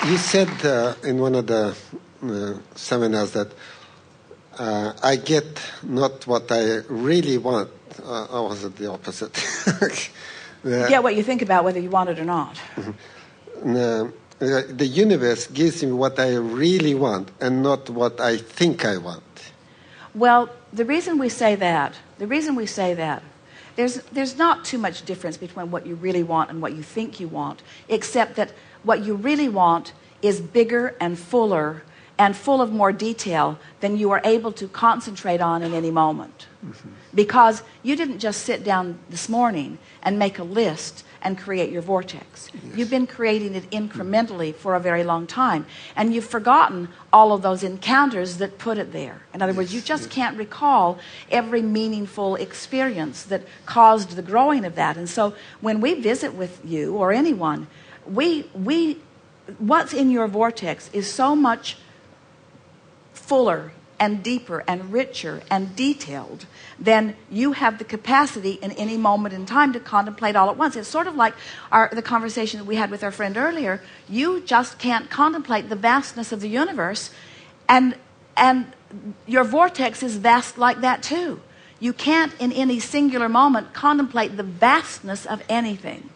You said in one of the seminars that I get not what I really want. Or was it the opposite? Get what you think about whether you want it or not. The universe gives me what I really want and not what I think I want. Well, the reason we say that, there's not too much difference between what you really want and what you think you want, except that what you really want is bigger and fuller and full of more detail than you are able to concentrate on in any moment. Mm-hmm. Because you didn't just sit down this morning and make a list and create your vortex. Yes. You've been creating it incrementally for a very long time. And you've forgotten all of those encounters that put it there. In other words, you just can't recall every meaningful experience that caused the growing of that. And so when we visit with you or anyone, what's in your vortex is so much fuller and deeper and richer and detailed than you have the capacity in any moment in time to contemplate all at once. It's sort of like the conversation that we had with our friend earlier. You just can't contemplate the vastness of the universe, and your vortex is vast like that too. You can't in any singular moment contemplate the vastness of anything.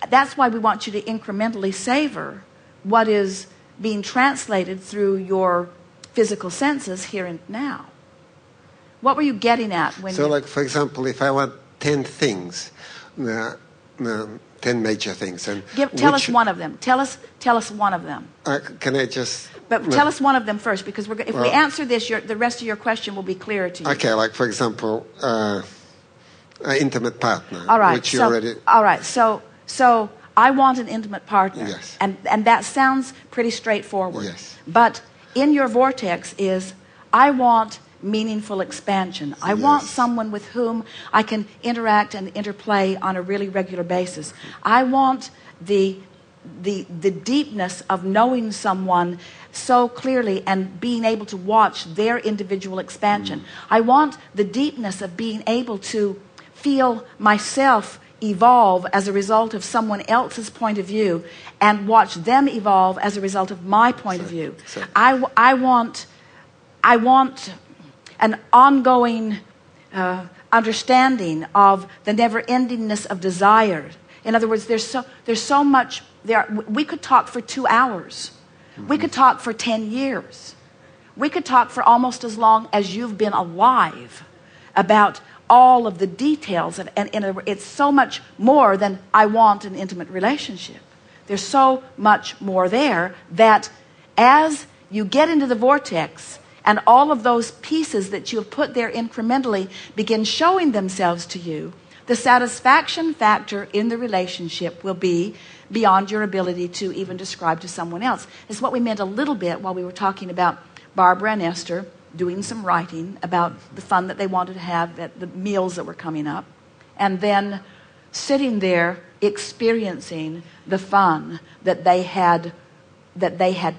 That's why we want you to incrementally savor what is being translated through your physical senses here and now. What were you getting at when So like, for example, if I want 10 things, 10 major things. And tell us one of them. Tell us one of them. Can I just... But tell us one of them first, because if we answer this, the rest of your question will be clearer to you. Okay, like, for example, an intimate partner. All right, which you already... All right, so I want an intimate partner. Yes. And that sounds pretty straightforward. Yes. But in your vortex is, I want meaningful expansion. I want someone with whom I can interact and interplay on a really regular basis. I want the deepness of knowing someone so clearly and being able to watch their individual expansion. I want the deepness of being able to feel myself evolve as a result of someone else's point of view and watch them evolve as a result of my point of view. I want an ongoing understanding of the never-endingness of desire. In other words, there's so much there. We could talk for 2 hours. Mm-hmm. We could talk for 10 years. We could talk for almost as long as you've been alive about all of the details. And it's so much more than I want an intimate relationship. There's so much more there that as you get into the vortex and all of those pieces that you have put there incrementally begin showing themselves to you, the satisfaction factor in the relationship will be beyond your ability to even describe to someone else. It's what we meant a little bit while we were talking about Barbara and Esther doing some writing about the fun that they wanted to have at the meals that were coming up, and then sitting there experiencing the fun that they had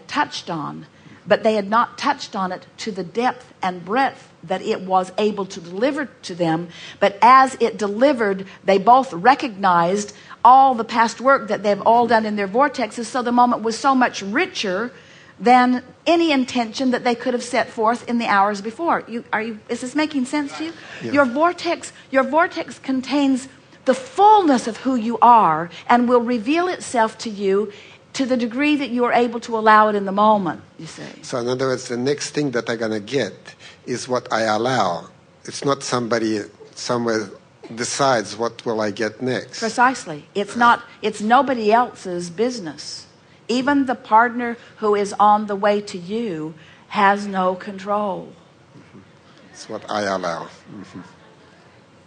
touched on, but they had not touched on it to the depth and breadth that it was able to deliver to them. But as it delivered, they both recognized all the past work that they've all done in their vortexes, so the moment was so much richer than any intention that they could have set forth in the hours before. Is this making sense to you? Yeah. Your vortex contains the fullness of who you are and will reveal itself to you to the degree that you are able to allow it in the moment, you see. So in other words, the next thing that I'm going to get is what I allow. It's not somebody somewhere decides what will I get next. Precisely. It's nobody else's business. Even the partner who is on the way to you has no control. Mm-hmm. It's what I allow. Mm-hmm.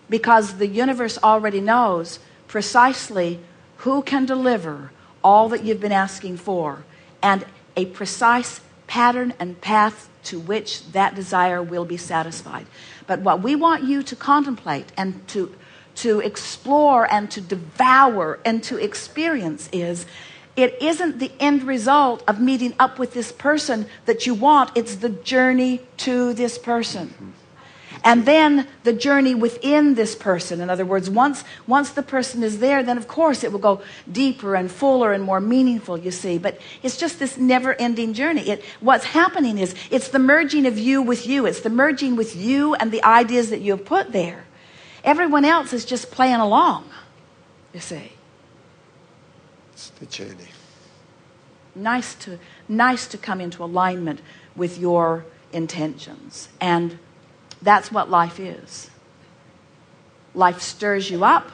Because the universe already knows precisely who can deliver all that you've been asking for, and a precise pattern and path to which that desire will be satisfied. But what we want you to contemplate and to explore and to devour and to experience is, it isn't the end result of meeting up with this person that you want, it's the journey to this person. And then the journey within this person. In other words, once the person is there, then of course it will go deeper and fuller and more meaningful, you see. But it's just this never-ending journey. What's happening is it's the merging of you with you. It's the merging with you and the ideas that you have put there. Everyone else is just playing along, you see. It's the journey. Nice to come into alignment with your intentions. And that's what life is. Life stirs you up,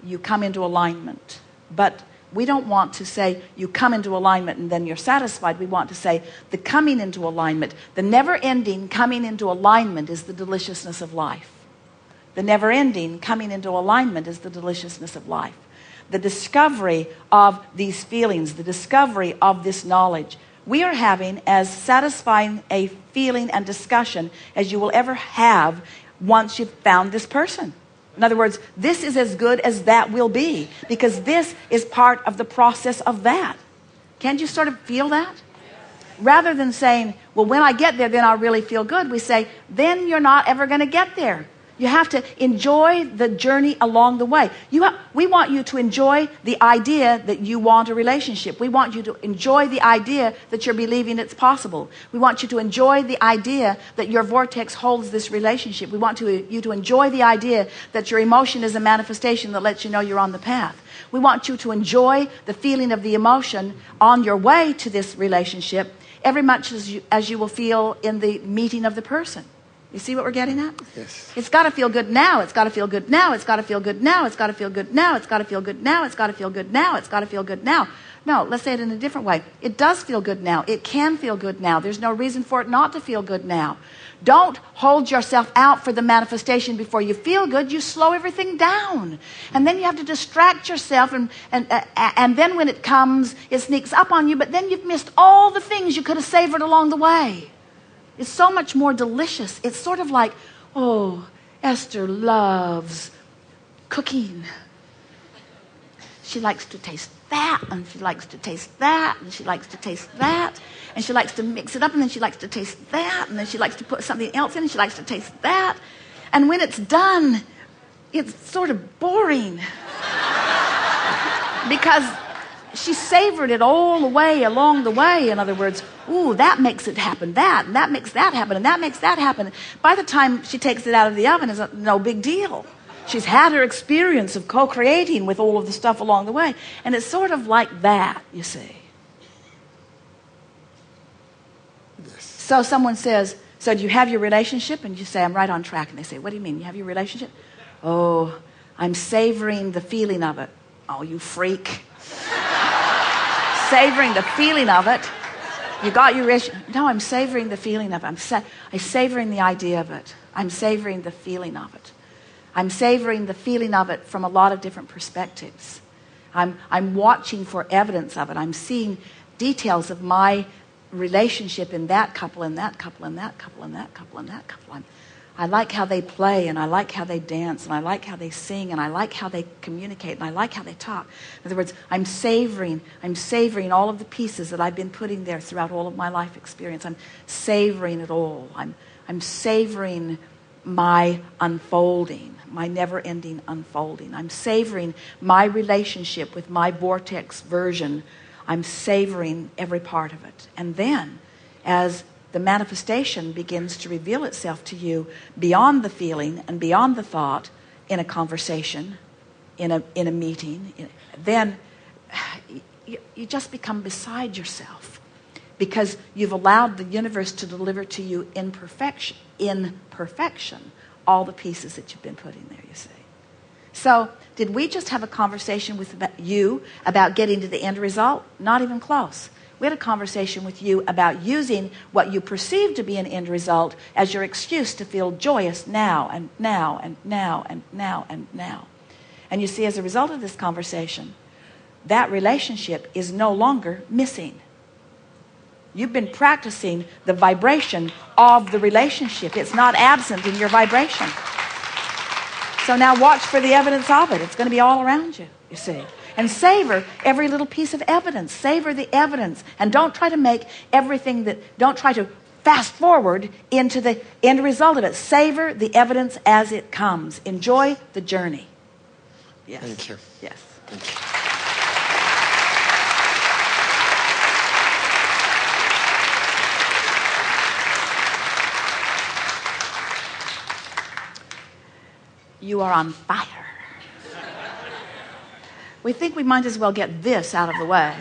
you come into alignment. But we don't want to say you come into alignment and then you're satisfied. We want to say the coming into alignment, the never-ending coming into alignment is the deliciousness of life. The never-ending coming into alignment is the deliciousness of life. The discovery of these feelings, the discovery of this knowledge. We are having as satisfying a feeling and discussion as you will ever have once you've found this person. In other words, this is as good as that will be, because this is part of the process of that. Can't you sort of feel that? Rather than saying, well, when I get there, then I'll really feel good, we say, then you're not ever going to get there. You have to enjoy the journey along the way. We want you to enjoy the idea that you want a relationship. We want you to enjoy the idea that you're believing it's possible. We want you to enjoy the idea that your vortex holds this relationship. We want you to enjoy the idea that your emotion is a manifestation that lets you know you're on the path. We want you to enjoy the feeling of the emotion on your way to this relationship every much as you will feel in the meeting of the person. You see what we're getting at? Yes. It's got to feel good now. It's got to feel good now. It's got to feel good now. It's got to feel good now. It's got to feel good now. It's got to feel good now. It's got to feel good now. No, let's say it in a different way. It does feel good now. It can feel good now. There's no reason for it not to feel good now. Don't hold yourself out for the manifestation before you feel good. You slow everything down. And then you have to distract yourself. And then when it comes, it sneaks up on you. But then you've missed all the things you could have savored along the way. It's so much more delicious. It's sort of like, oh, Esther loves cooking. She likes to taste that, and she likes to taste that, and she likes to taste that, and she likes to mix it up, and then she likes to taste that, and then she likes to put something else in, and she likes to taste that. And when it's done, it's sort of boring. Because she savored it all the way along the way. In other words, ooh, that makes it happen, that, and that makes that happen, and that makes that happen. By the time she takes it out of the oven, it's no big deal. She's had her experience of co-creating with all of the stuff along the way. And it's sort of like that, you see. Yes. So someone says, so do you have your relationship? And you say, I'm right on track. And they say, what do you mean? You have your relationship? Oh, I'm savoring the feeling of it. Oh, you freak. Savoring the feeling of it. You got your relationship. No, I'm savoring the feeling of it. I'm savoring the idea of it. I'm savoring the feeling of it. I'm savoring the feeling of it from a lot of different perspectives. I'm watching for evidence of it. I'm seeing details of my relationship in that couple, and that couple, and that couple, and that couple, and that couple. I like how they play, and I like how they dance, and I like how they sing, and I like how they communicate, and I like how they talk. In other words, I'm savoring all of the pieces that I've been putting there throughout all of my life experience. I'm savoring it all. I'm savoring my unfolding, my never-ending unfolding. I'm savoring my relationship with my vortex version. I'm savoring every part of it. And then, as the manifestation begins to reveal itself to you beyond the feeling and beyond the thought, in a conversation, in a meeting, then you just become beside yourself, because you've allowed the universe to deliver to you in perfection all the pieces that you've been putting there, you see. So did we just have a conversation with you about getting to the end result? Not even close. We had a conversation with you about using what you perceive to be an end result as your excuse to feel joyous now and now and now and now and now. And you see, as a result of this conversation, that relationship is no longer missing. You've been practicing the vibration of the relationship. It's not absent in your vibration. So now watch for the evidence of it. It's going to be all around you, you see. And savor every little piece of evidence. Savor the evidence. And don't try to make everything don't try to fast forward into the end result of it. Savor the evidence as it comes. Enjoy the journey. Yes. Thank you. Yes. Thank you. You are on fire. We think we might as well get this out of the way.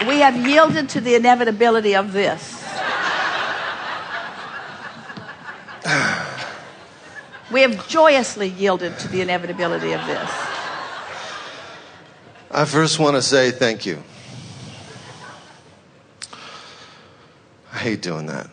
We have yielded to the inevitability of this. We have joyously yielded to the inevitability of this. I first want to say thank you. I hate doing that.